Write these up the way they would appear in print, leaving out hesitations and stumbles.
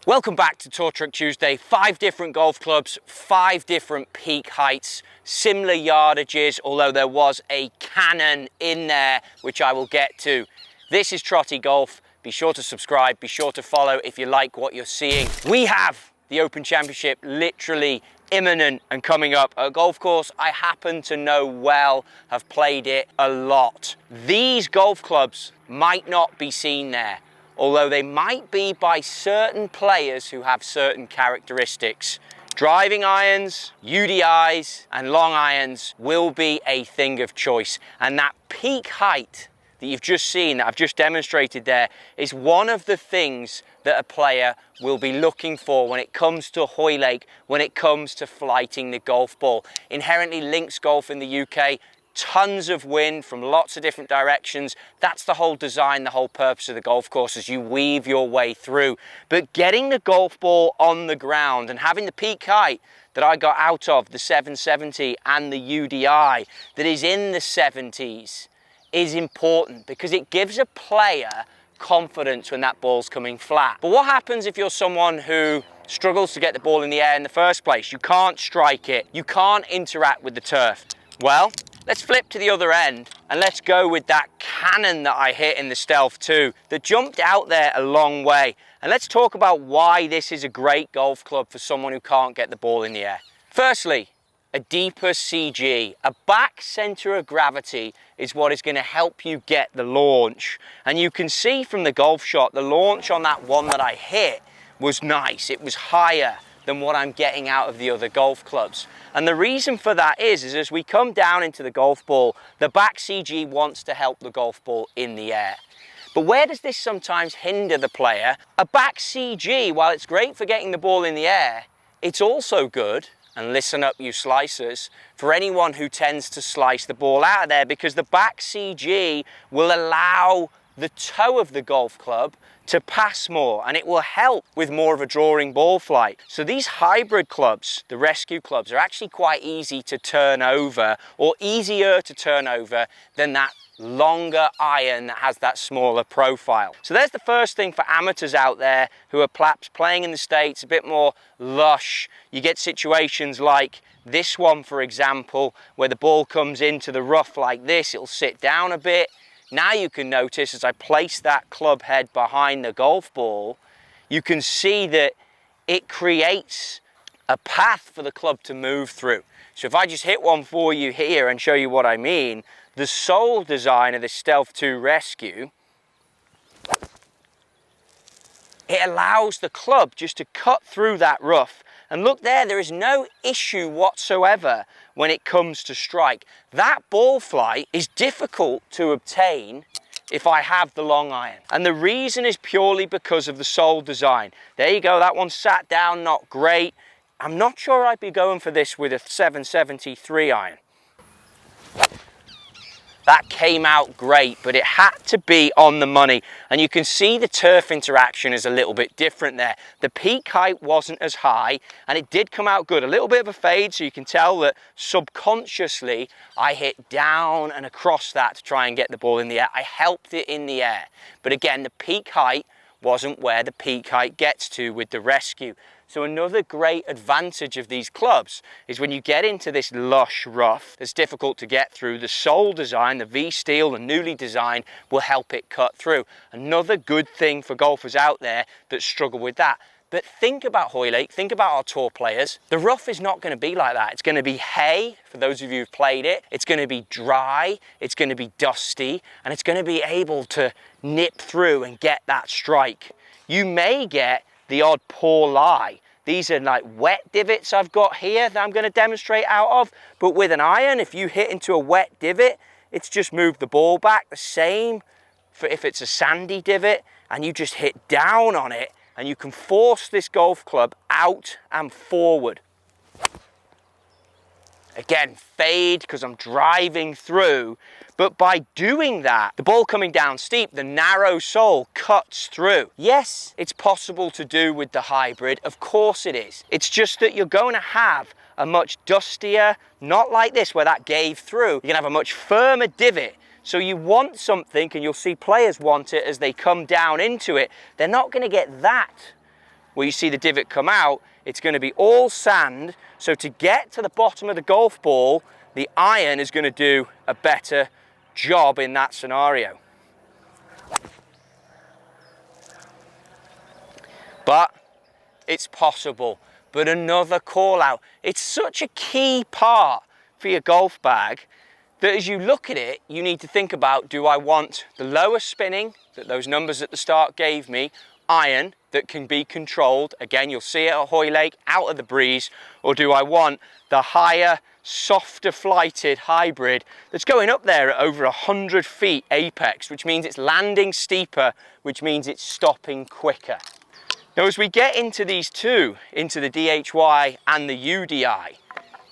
Welcome back to Tour Trick Tuesday. 5 different golf clubs, 5 different peak heights, similar yardages, although there was a cannon in there, which I will get to. This is TrottieGolf. Be sure to subscribe, be sure to follow if you like what you're seeing. We have the Open Championship literally imminent and coming up. A golf course I happen to know well, have played it a lot. These golf clubs might not be seen there, although they might be by certain players who have certain characteristics. Driving irons, UDIs, and long irons will be a thing of choice. And that peak height that you've just seen, that I've just demonstrated there, is one of the things that a player will be looking for when it comes to Hoylake, when it comes to flighting the golf ball. Inherently links golf in the UK, tons of wind from lots of different directions. That's the whole design, the whole purpose of the golf course, as you weave your way through. But getting the golf ball on the ground and having the peak height that I got out of the 770 and the UDI that is in the 70s is important, because it gives a player confidence when that ball's coming flat. But what happens if you're someone who struggles to get the ball in the air in the first place? You can't strike it, you can't interact with the turf. Well, let's flip to the other end and let's go with that cannon that I hit in the Stealth 2 that jumped out there a long way. And let's talk about why this is a great golf club for someone who can't get the ball in the air. Firstly, a deeper CG. A back center of gravity is what is going to help you get the launch. And you can see from the golf shot, the launch on that one that I hit was nice. It was higher than what I'm getting out of the other golf clubs. And the reason for that is as we come down into the golf ball, the back CG wants to help the golf ball in the air. But where does this sometimes hinder the player? A back CG, while it's great for getting the ball in the air, it's also good, and listen up you slicers, for anyone who tends to slice the ball out of there, because the back CG will allow the toe of the golf club to pass more, and it will help with more of a drawing ball flight. So these hybrid clubs, the rescue clubs, are actually quite easy to turn over, or easier to turn over than that longer iron that has that smaller profile. So there's the first thing for amateurs out there who are perhaps playing in the States, a bit more lush. You get situations like this one, for example, where the ball comes into the rough like this, it'll sit down a bit. Now you can notice as I place that club head behind the golf ball, you can see that it creates a path for the club to move through. So if I just hit one for you here and show you what I mean, the sole design of the Stealth 2 Rescue, it allows the club just to cut through that rough. And look there is no issue whatsoever when it comes to strike. That ball flight is difficult to obtain if I have the long iron. And the reason is purely because of the sole design. There you go, that one sat down, not great. I'm not sure I'd be going for this with a 773 iron. That came out great, but it had to be on the money. And you can see the turf interaction is a little bit different there. The peak height wasn't as high, and it did come out good. A little bit of a fade, so you can tell that subconsciously I hit down and across that to try and get the ball in the air. I helped it in the air. But again, the peak height wasn't where the peak height gets to with the Rescue. So another great advantage of these clubs is when you get into this lush rough that's difficult to get through, the sole design, the V-Steel, the newly designed, will help it cut through. Another good thing for golfers out there that struggle with that. But think about Hoylake, think about our tour players. The rough is not going to be like that. It's going to be hay, for those of you who've played it. It's going to be dry, it's going to be dusty, and it's going to be able to nip through and get that strike. You may get the odd poor lie. These are like wet divots I've got here that I'm going to demonstrate out of. But with an iron, if you hit into a wet divot, it's just move the ball back. The same for if it's a sandy divot, and you just hit down on it, and you can force this golf club out and forward. Again, fade because I'm driving through, but by doing that, the ball coming down steep, the narrow sole cuts through. Yes, it's possible to do with the hybrid, of course it is. It's just that you're going to have a much dustier, not like this where that gave through, you're gonna have a much firmer divot. So you want something, and you'll see players want it as they come down into it. They're not gonna get that where you see the divot come out. It's gonna be all sand. So to get to the bottom of the golf ball, the iron is gonna do a better job in that scenario. But it's possible. But another call out, it's such a key part for your golf bag that as you look at it, you need to think about, do I want the lower spinning that those numbers at the start gave me, iron that can be controlled, again you'll see it at Hoylake, out of the breeze, or do I want the higher, softer flighted hybrid that's going up there at over 100 feet apex, which means it's landing steeper, which means it's stopping quicker. Now as we get into these two, into the DHY and the UDI,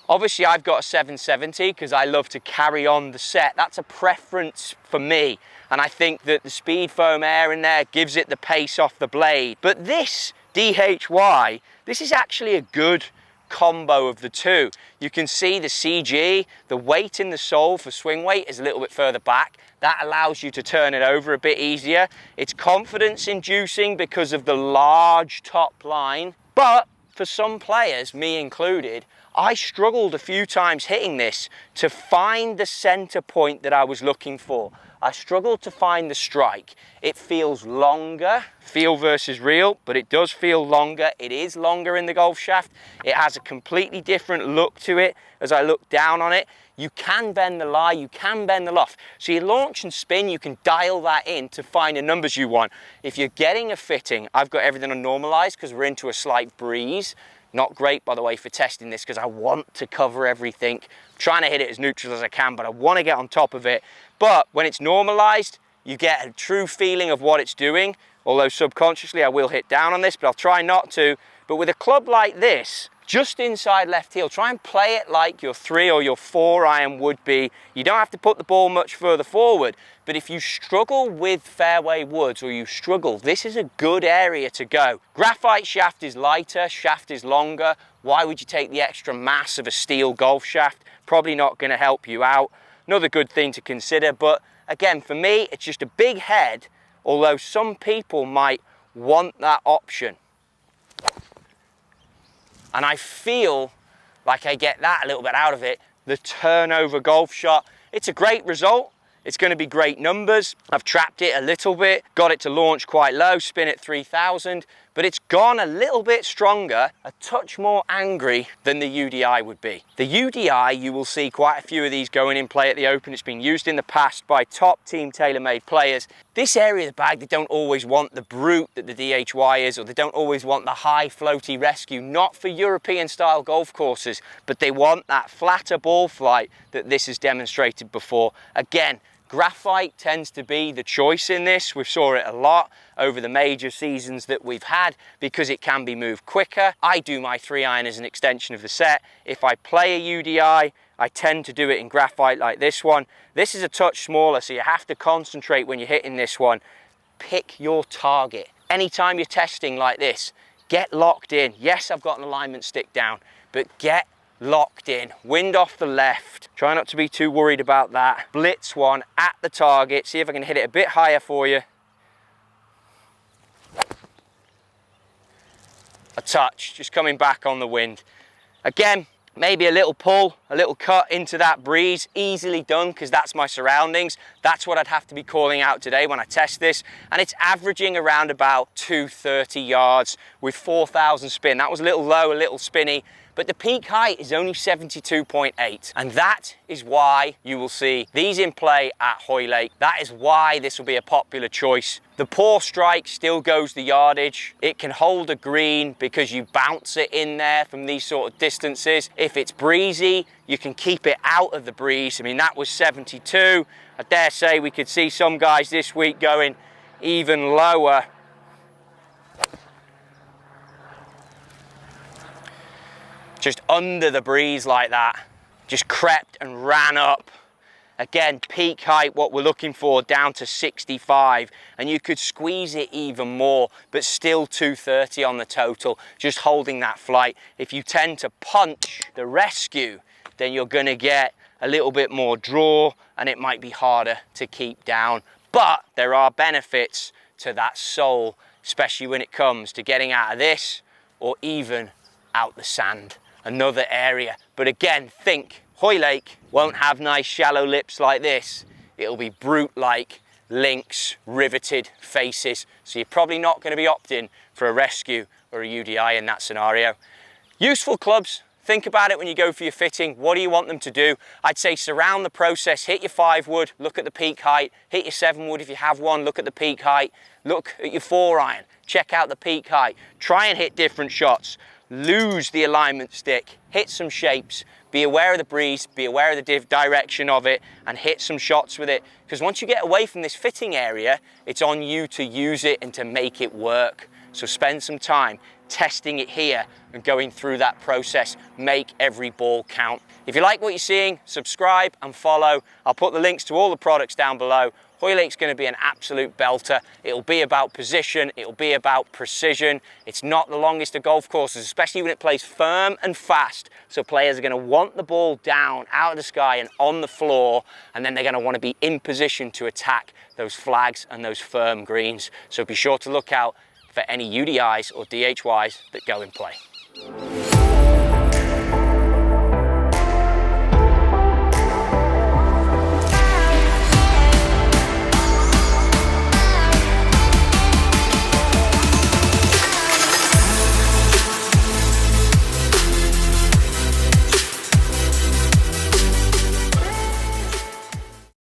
obviously I've got a 770 because I love to carry on the set. That's a preference for me. And I think that the speed foam air in there gives it the pace off the blade. But this DHY, this is actually a good combo of the two. You can see the CG, the weight in the sole for swing weight is a little bit further back. That allows you to turn it over a bit easier. It's confidence inducing because of the large top line. But for some players, me included, I struggled a few times hitting this to find the center point that I was looking for. I struggled to find the strike. It feels longer, feel versus real, but it does feel longer. It is longer in the golf shaft. It has a completely different look to it as I look down on it. You can bend the lie, you can bend the loft. So your launch and spin, you can dial that in to find the numbers you want. If you're getting a fitting, I've got everything on normalized because we're into a slight breeze. Not great, by the way, for testing this because I want to cover everything. I'm trying to hit it as neutral as I can, but I want to get on top of it. But when it's normalized, you get a true feeling of what it's doing. Although subconsciously I will hit down on this, but I'll try not to. But with a club like this, just inside left heel, try and play it like your 3 or your 4 iron would be. You don't have to put the ball much further forward, but if you struggle with fairway woods or you struggle, this is a good area to go. Graphite shaft is lighter, shaft is longer. Why would you take the extra mass of a steel golf shaft? Probably not going to help you out. Another good thing to consider, but again, for me, it's just a big head, although some people might want that option. And I feel like I get that a little bit out of it. The turnover golf shot, it's a great result. It's going to be great numbers. I've trapped it a little bit, got it to launch quite low, spin at 3,000, but it's gone a little bit stronger, a touch more angry than the UDI would be. The UDI, you will see quite a few of these going in play at the Open. It's been used in the past by top team TaylorMade players. This area of the bag, they don't always want the brute that the DHY is, or they don't always want the high floaty rescue, not for European style golf courses, but they want that flatter ball flight that this has demonstrated before. Again, graphite tends to be the choice in this. We saw it a lot over the major seasons that we've had because it can be moved quicker. I do my 3 iron as an extension of the set. If I play a UDI, I tend to do it in graphite like this one. This is a touch smaller, so you have to concentrate when you're hitting this one. Pick your target. Anytime you're testing like this, get locked in. Yes, I've got an alignment stick down, but get locked in. Wind off the left. Try not to be too worried about that. Blitz one at the target. See if I can hit it a bit higher for you. A touch, just coming back on the wind. Again, maybe a little pull, a little cut into that breeze. Easily done because that's my surroundings. That's what I'd have to be calling out today when I test this. And it's averaging around about 230 yards with 4,000 spin. That was a little low, a little spinny. but the peak height is only 72.8. And that is why you will see these in play at Hoylake. That is why this will be a popular choice. The poor strike still goes the yardage. It can hold a green because you bounce it in there from these sort of distances. If it's breezy, you can keep it out of the breeze. I mean, that was 72. I dare say we could see some guys this week going even lower. Just under the breeze like that. Just crept and ran up. Again, peak height, what we're looking for, down to 65, and you could squeeze it even more, but still 230 on the total, just holding that flight. If you tend to punch the rescue, then you're gonna get a little bit more draw, and it might be harder to keep down. But there are benefits to that sole, especially when it comes to getting out of this, or even out the sand, another area. But again, think, Hoylake won't have nice shallow lips like this. It'll be brute-like links, riveted faces. So you're probably not going to be opting for a rescue or a UDI in that scenario. Useful clubs. Think about it when you go for your fitting. What do you want them to do? I'd say surround the process. Hit your 5 wood, look at the peak height. Hit your 7 wood if you have one, look at the peak height. Look at your 4 iron, check out the peak height. Try and hit different shots. Lose the alignment stick, hit some shapes, be aware of the breeze, be aware of the direction of it, and hit some shots with it. Because once you get away from this fitting area, it's on you to use it and to make it work. So spend some time testing it here and going through that process. Make every ball count. If you like what you're seeing, subscribe and follow. I'll put the links to all the products down below. Hoylake's going to be an absolute belter. It'll be about position, it'll be about precision. It's not the longest of golf courses, especially when it plays firm and fast. So players are going to want the ball down, out of the sky and on the floor, and then they're going to want to be in position to attack those flags and those firm greens. So be sure to look out for any UDIs or DHYs that go in play.